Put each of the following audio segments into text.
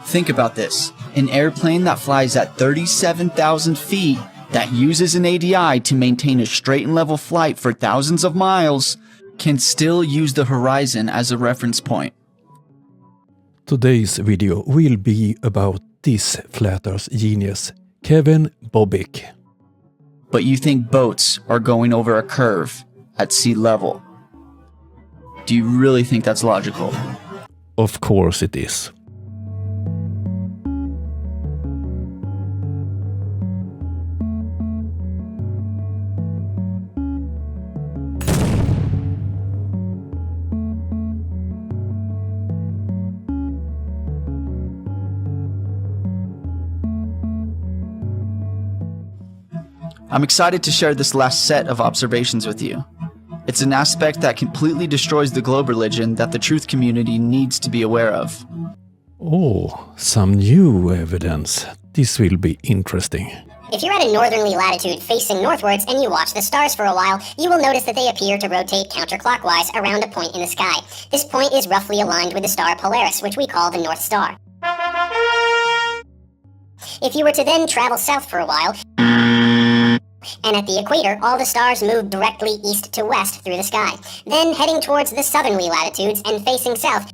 Think about this. An airplane that flies at 37,000 feet that uses an ADI to maintain a straight and level flight for thousands of miles can still use the horizon as a reference point. Today's video will be about this flat earth genius, Kevin Bobick. But you think boats are going over a curve at sea level? Do you really think that's logical? Of course it is. I'm excited to share this last set of observations with you. It's an aspect that completely destroys the globe religion that the truth community needs to be aware of. Oh, some new evidence. This will be interesting. If you're at a northerly latitude facing northwards and you watch the stars for a while, you will notice that they appear to rotate counterclockwise around a point in the sky. This point is roughly aligned with the star Polaris, which we call the North Star. If you were to then travel south for a while, and at the equator, all the stars move directly east to west through the sky. Then, heading towards the southerly latitudes and facing south,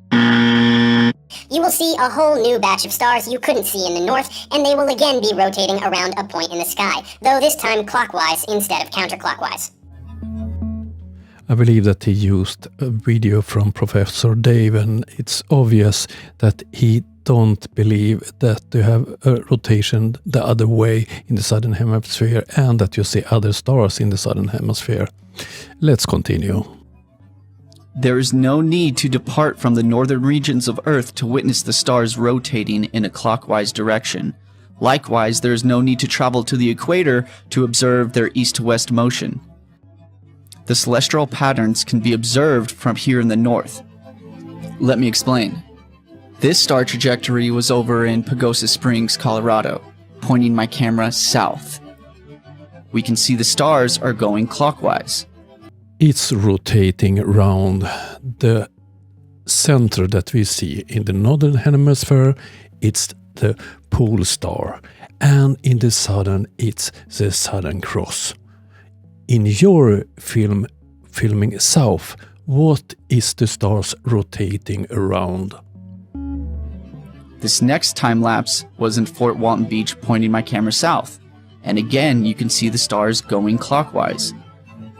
you will see a whole new batch of stars you couldn't see in the north, and they will again be rotating around a point in the sky, though this time clockwise instead of counterclockwise. I believe that he used a video from Professor Dave, and it's obvious that he don't believe that you have a rotation the other way in the southern hemisphere and that you see other stars in the southern hemisphere. Let's continue. There is no need to depart from the northern regions of Earth to witness the stars rotating in a clockwise direction. Likewise, there is no need to travel to the equator to observe their east-to-west motion. The celestial patterns can be observed from here in the north. Let me explain. This star trajectory was over in Pagosa Springs, Colorado, pointing my camera south. We can see the stars are going clockwise. It's rotating around the center that we see in the northern hemisphere. It's the pole star, and in the southern it's the Southern Cross. In your filming south, what is the stars rotating around? This next time-lapse was in Fort Walton Beach, pointing my camera south. And again, you can see the stars going clockwise.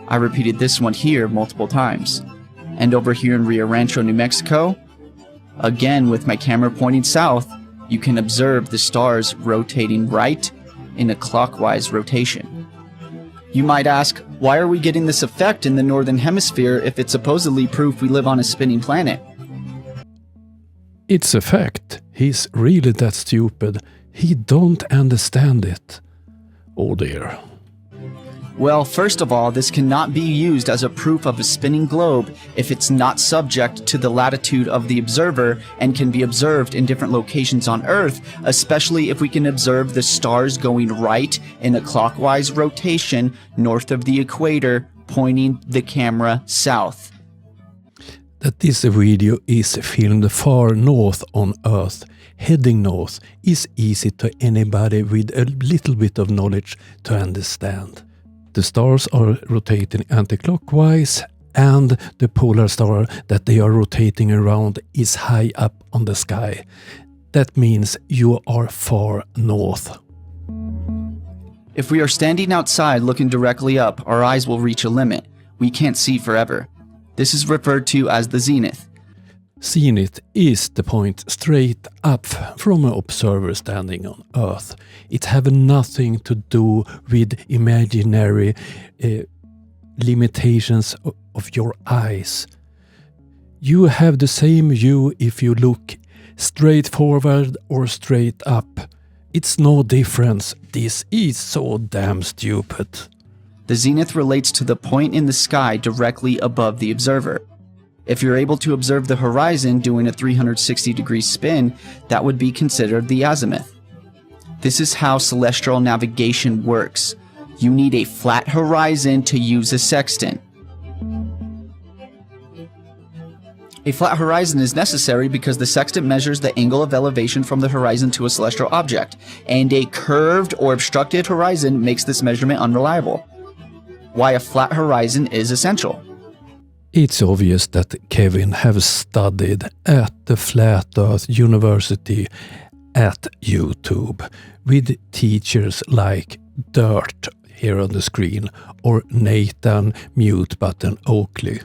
I repeated this one here multiple times. And over here in Rio Rancho, New Mexico, again with my camera pointing south, you can observe the stars rotating right in a clockwise rotation. You might ask, why are we getting this effect in the northern hemisphere if it's supposedly proof we live on a spinning planet? It's a fact. He's really that stupid. He don't understand it. Oh dear. Well, first of all, this cannot be used as a proof of a spinning globe if it's not subject to the latitude of the observer and can be observed in different locations on Earth, especially if we can observe the stars going right in a clockwise rotation north of the equator, pointing the camera south. That this video is filmed far north on Earth, heading north, is easy to anybody with a little bit of knowledge to understand. The stars are rotating anti-clockwise, and the polar star that they are rotating around is high up on the sky. That means you are far north. If we are standing outside looking directly up, our eyes will reach a limit. We can't see forever. This is referred to as the zenith. Zenith is the point straight up from an observer standing on Earth. It has nothing to do with imaginary limitations of your eyes. You have the same view if you look straight forward or straight up. It's no difference. This is so damn stupid. The zenith relates to the point in the sky directly above the observer. If you're able to observe the horizon doing a 360-degree spin, that would be considered the azimuth. This is how celestial navigation works. You need a flat horizon to use a sextant. A flat horizon is necessary because the sextant measures the angle of elevation from the horizon to a celestial object, and a curved or obstructed horizon makes this measurement unreliable. Why a flat horizon is essential. It's obvious that Kevin have studied at the Flat Earth University at YouTube with teachers like Dirt here on the screen or Nathan Mute Button Oakley.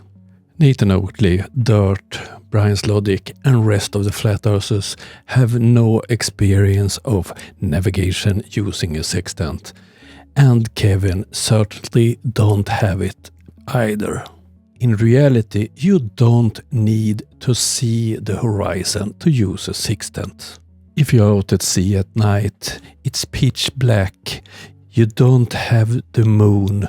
Nathan Oakley, Dirt, Brian's Logic and rest of the Flat Earthers have no experience of navigation using a sextant. And Kevin certainly don't have it either. In reality, you don't need to see the horizon to use a sextant. If you're out at sea at night, it's pitch black, you don't have the moon.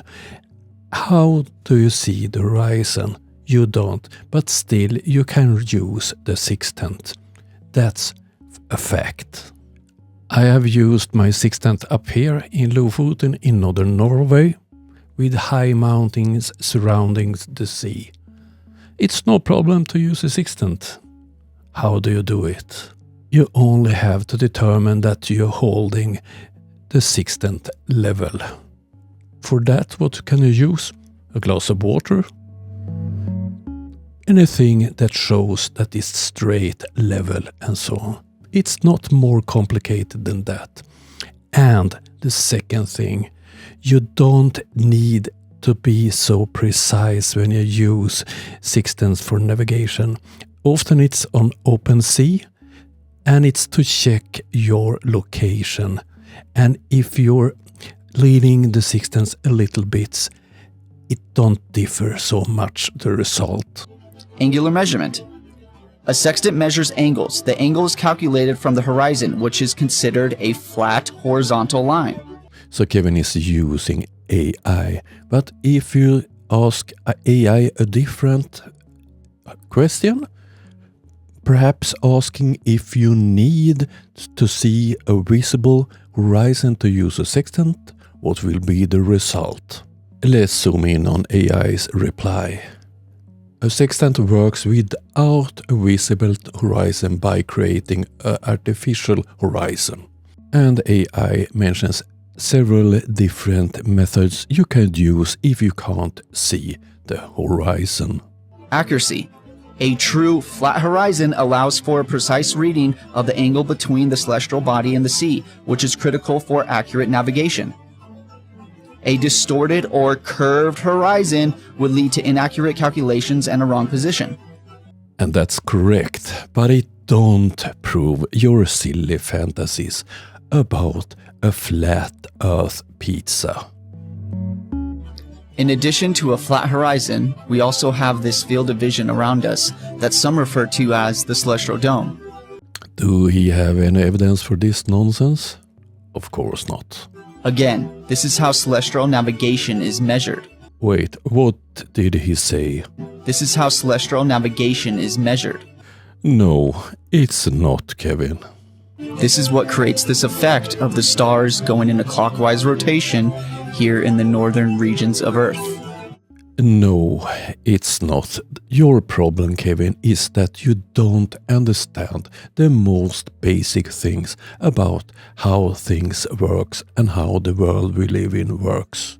How do you see the horizon? You don't, but still you can use the sextant. That's a fact. I have used my sextant up here in Lofoten in northern Norway, with high mountains surrounding the sea. It's no problem to use a sextant. How do you do it? You only have to determine that you're holding the sextant level. For that, what can you use? A glass of water? Anything that shows that it's straight, level and so on. It's not more complicated than that. And the second thing, you don't need to be so precise when you use sextants for navigation. Often it's on open sea and it's to check your location. And if you're leaning the sextants a little bit, it don't differ so much the result. Angular measurement. A sextant measures angles. The angle is calculated from the horizon, which is considered a flat horizontal line. So Kevin is using AI. But if you ask AI a different question, perhaps asking if you need to see a visible horizon to use a sextant, what will be the result? Let's zoom in on AI's reply. A sextant works without a visible horizon by creating an artificial horizon. And AI mentions several different methods you can use if you can't see the horizon. Accuracy. A true flat horizon allows for a precise reading of the angle between the celestial body and the sea, which is critical for accurate navigation. A distorted or curved horizon would lead to inaccurate calculations and a wrong position. And that's correct, but it don't prove your silly fantasies about a flat earth pizza. In addition to a flat horizon, we also have this field of vision around us that some refer to as the celestial dome. Do he have any evidence for this nonsense? Of course not. Again, this is how celestial navigation is measured. Wait, what did he say? This is how celestial navigation is measured. No, it's not, Kevin. This is what creates this effect of the stars going in a clockwise rotation here in the northern regions of Earth. No, it's not. Your problem, Kevin, is that you don't understand the most basic things about how things works and how the world we live in works.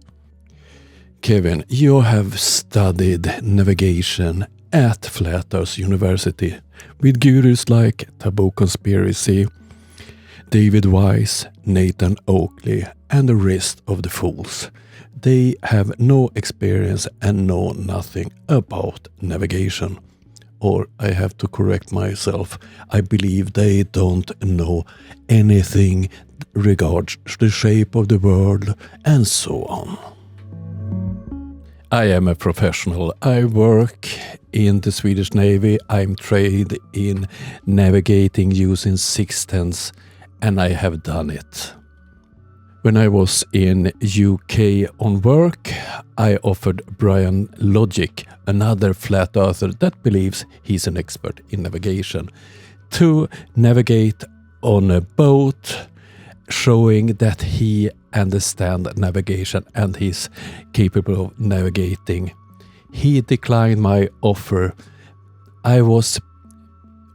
Kevin, you have studied navigation at Flat Earth University with gurus like Taboo Conspiracy, David Wise, Nathan Oakley, and the rest of the fools. They have no experience and know nothing about navigation. Or I have to correct myself, I believe they don't know anything regards the shape of the world and so on. I am a professional. I work in the Swedish Navy. I'm trained in navigating using sextants, and I have done it. When I was in UK on work, I offered Brian Logic, another flat earther that believes he's an expert in navigation, to navigate on a boat, showing that he understands navigation and he's capable of navigating. He declined my offer I was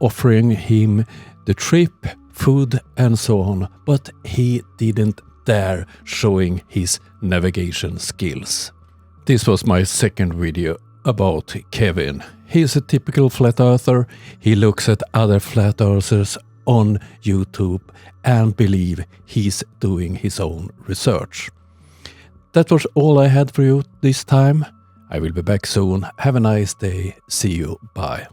offering him the trip, food and so on, but he didn't dare showing his navigation skills. This was my second video about Kevin. He's a typical flat earther. He looks at other flat earthers on YouTube and believe he's doing his own research. That was all I had for you this time. I will be back soon. Have a nice day. See you. Bye.